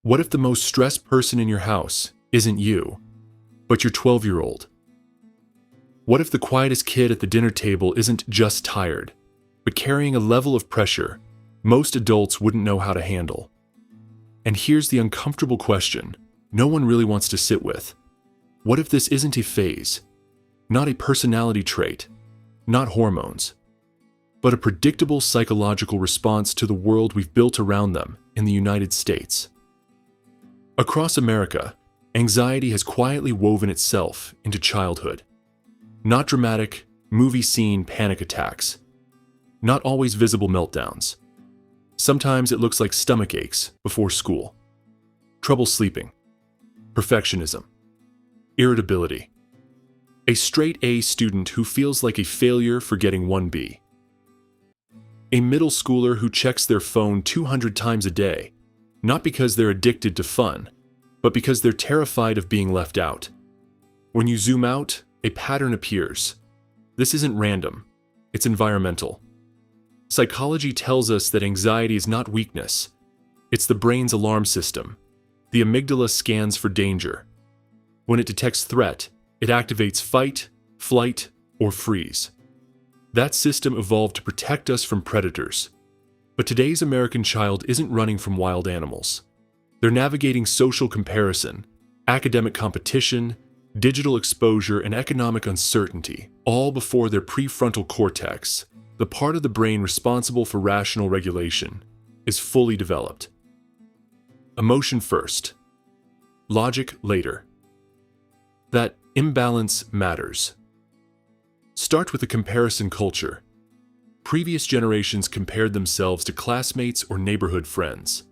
What if the most stressed person in your house isn't you, but your 12-year-old? What if the quietest kid at the dinner table isn't just tired, but carrying a level of pressure most adults wouldn't know how to handle? And here's the uncomfortable question no one really wants to sit with. What if this isn't a phase, not a personality trait, not hormones, but a predictable psychological response to the world we've built around them in the United States? Across America, anxiety has quietly woven itself into childhood. Not dramatic, movie scene panic attacks. Not always visible meltdowns. Sometimes it looks like stomach aches before school, trouble sleeping, perfectionism, irritability. A straight A student who feels like a failure for getting 1B. A middle schooler who checks their phone 200 times a day, not because they're addicted to fun, but because they're terrified of being left out. When you zoom out, a pattern appears. This isn't random, it's environmental. Psychology tells us that anxiety is not weakness. It's the brain's alarm system. The amygdala scans for danger. When it detects threat, it activates fight, flight, or freeze. That system evolved to protect us from predators. But today's American child isn't running from wild animals. They're navigating social comparison, academic competition, digital exposure, and economic uncertainty, all before their prefrontal cortex, the part of the brain responsible for rational regulation, is fully developed. Emotion first, logic later. That imbalance matters. Start with a comparison culture. Previous generations compared themselves to classmates or neighborhood friends.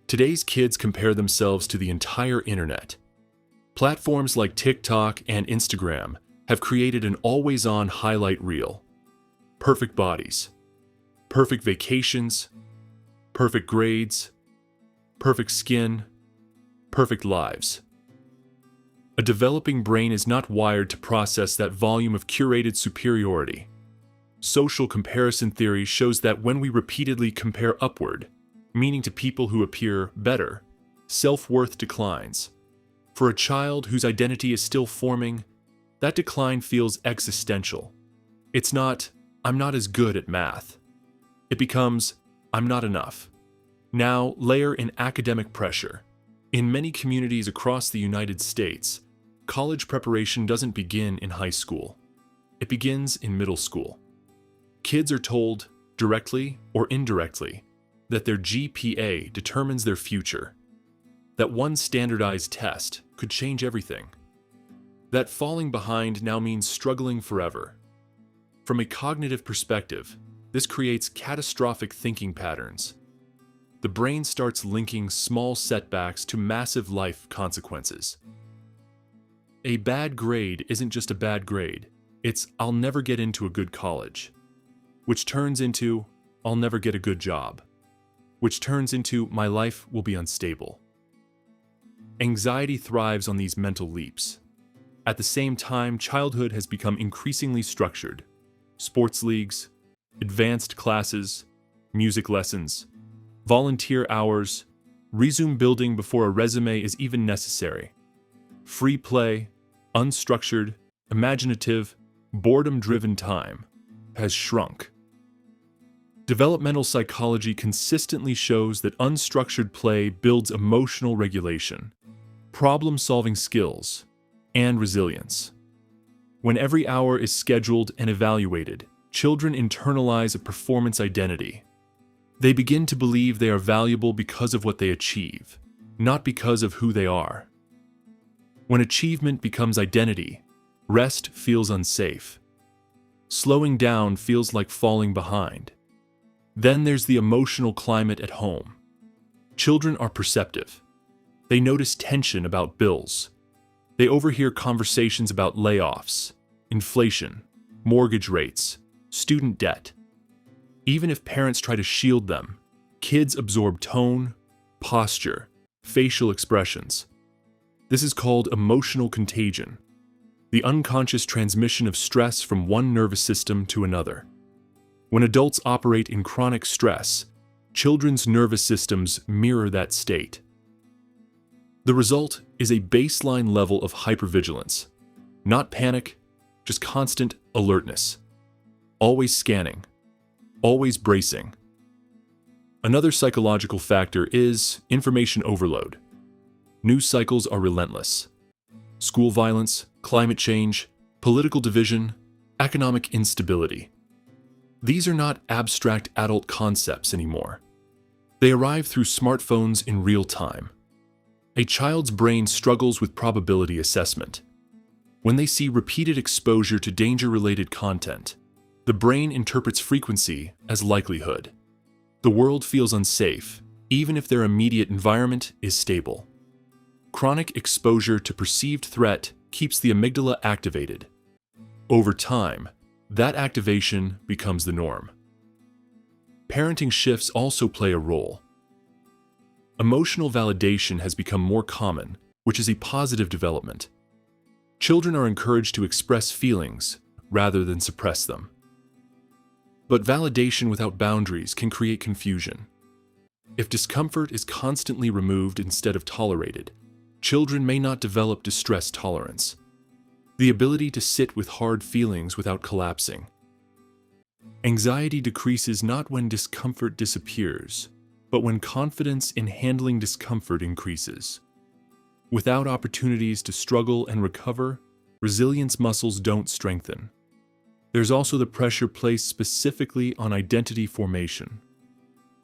Today's kids compare themselves to the entire internet. Platforms like TikTok and Instagram have created an always-on highlight reel. Perfect bodies, perfect vacations, perfect grades, perfect skin, perfect lives. A developing brain is not wired to process that volume of curated superiority. Social comparison theory shows that when we repeatedly compare upward, meaning to people who appear better, self-worth declines. For a child whose identity is still forming, that decline feels existential. It's not, "I'm not as good at math." It becomes, "I'm not enough." Now, layer in academic pressure. In many communities across the United States, college preparation doesn't begin in high school. It begins in middle school. Kids are told, directly or indirectly, that their GPA determines their future. That one standardized test could change everything. That falling behind now means struggling forever. From a cognitive perspective, this creates catastrophic thinking patterns. The brain starts linking small setbacks to massive life consequences. A bad grade isn't just a bad grade, it's "I'll never get into a good college," which turns into "I'll never get a good job," which turns into "my life will be unstable." Anxiety thrives on these mental leaps. At the same time, childhood has become increasingly structured. Sports leagues, advanced classes, music lessons, volunteer hours, resume building before a resume is even necessary. Free play, unstructured, imaginative, boredom-driven time has shrunk. Developmental psychology consistently shows that unstructured play builds emotional regulation, problem-solving skills, and resilience. When every hour is scheduled and evaluated, children internalize a performance identity. They begin to believe they are valuable because of what they achieve, not because of who they are. When achievement becomes identity, rest feels unsafe. Slowing down feels like falling behind. Then there's the emotional climate at home. Children are perceptive. They notice tension about bills. They overhear conversations about layoffs, inflation, mortgage rates, student debt. Even if parents try to shield them, kids absorb tone, posture, facial expressions. This is called emotional contagion, the unconscious transmission of stress from one nervous system to another. When adults operate in chronic stress, children's nervous systems mirror that state. The result is a baseline level of hypervigilance. Not panic, just constant alertness. Always scanning. Always bracing. Another psychological factor is information overload. News cycles are relentless. School violence, climate change, political division, economic instability. These are not abstract adult concepts anymore. They arrive through smartphones in real time. A child's brain struggles with probability assessment. When they see repeated exposure to danger-related content, the brain interprets frequency as likelihood. The world feels unsafe, even if their immediate environment is stable. Chronic exposure to perceived threat keeps the amygdala activated. Over time, that activation becomes the norm. Parenting shifts also play a role. Emotional validation has become more common, which is a positive development. Children are encouraged to express feelings rather than suppress them. But validation without boundaries can create confusion. If discomfort is constantly removed instead of tolerated, children may not develop distress tolerance, the ability to sit with hard feelings without collapsing. Anxiety decreases not when discomfort disappears, but when confidence in handling discomfort increases. Without opportunities to struggle and recover, resilience muscles don't strengthen. There's also the pressure placed specifically on identity formation.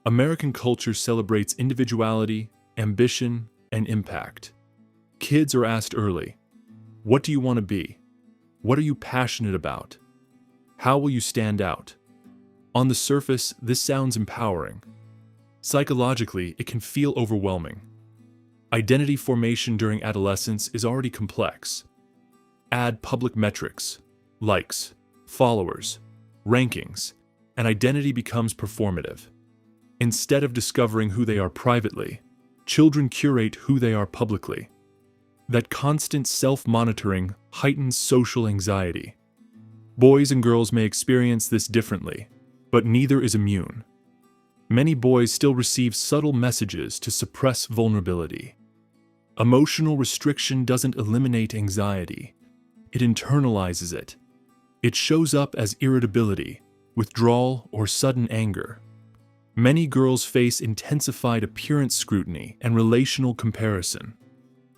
American culture celebrates individuality, ambition, and impact. Kids are asked early, what do you want to be? What are you passionate about? How will you stand out? On the surface, this sounds empowering. Psychologically, it can feel overwhelming. Identity formation during adolescence is already complex. Add public metrics, likes, followers, rankings, and identity becomes performative. Instead of discovering who they are privately, children curate who they are publicly. That constant self-monitoring heightens social anxiety. Boys and girls may experience this differently, but neither is immune. Many boys still receive subtle messages to suppress vulnerability. Emotional restriction doesn't eliminate anxiety. It internalizes it. It shows up as irritability, withdrawal, or sudden anger. Many girls face intensified appearance scrutiny and relational comparison.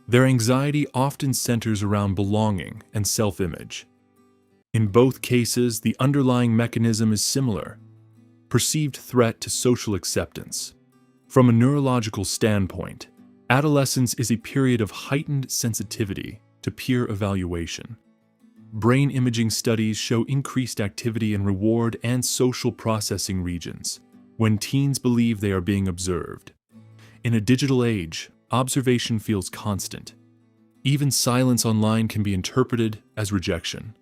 Their anxiety often centers around belonging and self-image. In both cases, the underlying mechanism is similar: perceived threat to social acceptance. From a neurological standpoint, adolescence is a period of heightened sensitivity to peer evaluation. Brain imaging studies show increased activity in reward and social processing regions when teens believe they are being observed. In a digital age, observation feels constant. Even silence online can be interpreted as rejection.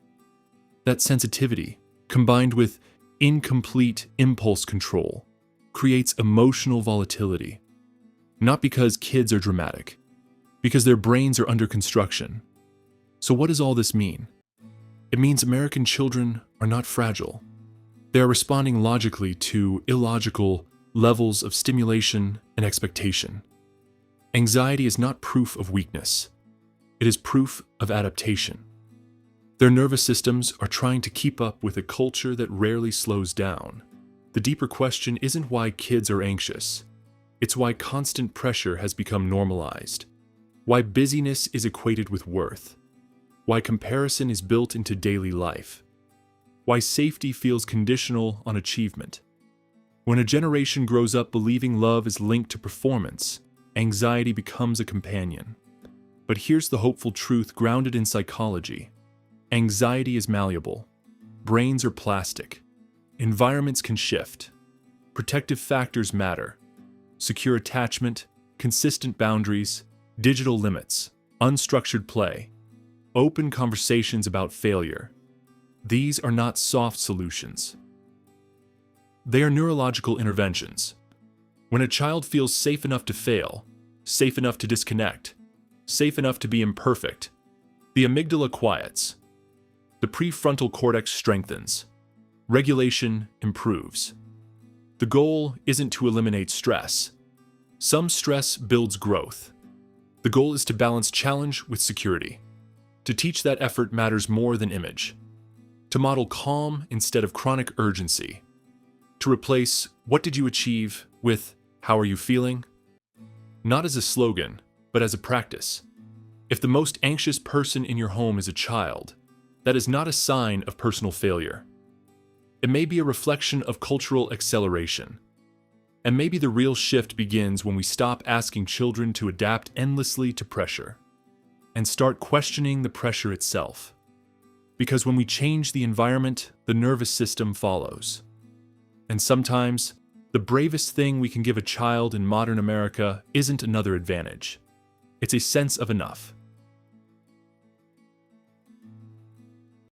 That sensitivity, combined with incomplete impulse control, creates emotional volatility. Not because kids are dramatic, because their brains are under construction. So what does all this mean? It means American children are not fragile. They are responding logically to illogical levels of stimulation and expectation. Anxiety is not proof of weakness. It is proof of adaptation. Their nervous systems are trying to keep up with a culture that rarely slows down. The deeper question isn't why kids are anxious. It's why constant pressure has become normalized. Why busyness is equated with worth. Why comparison is built into daily life. Why safety feels conditional on achievement. When a generation grows up believing love is linked to performance, anxiety becomes a companion. But here's the hopeful truth grounded in psychology. Anxiety is malleable. Brains are plastic. Environments can shift. Protective factors matter. Secure attachment, consistent boundaries, digital limits, unstructured play, open conversations about failure. These are not soft solutions. They are neurological interventions. When a child feels safe enough to fail, safe enough to disconnect, safe enough to be imperfect, the amygdala quiets. The prefrontal cortex strengthens. Regulation improves. The goal isn't to eliminate stress. Some stress builds growth. The goal is to balance challenge with security, to teach that effort matters more than image, to model calm instead of chronic urgency, to replace "what did you achieve" with "how are you feeling?" Not as a slogan, but as a practice. If the most anxious person in your home is a child, that is not a sign of personal failure. It may be a reflection of cultural acceleration. And maybe the real shift begins when we stop asking children to adapt endlessly to pressure and start questioning the pressure itself. Because when we change the environment, the nervous system follows. And sometimes, the bravest thing we can give a child in modern America isn't another advantage. It's a sense of enough.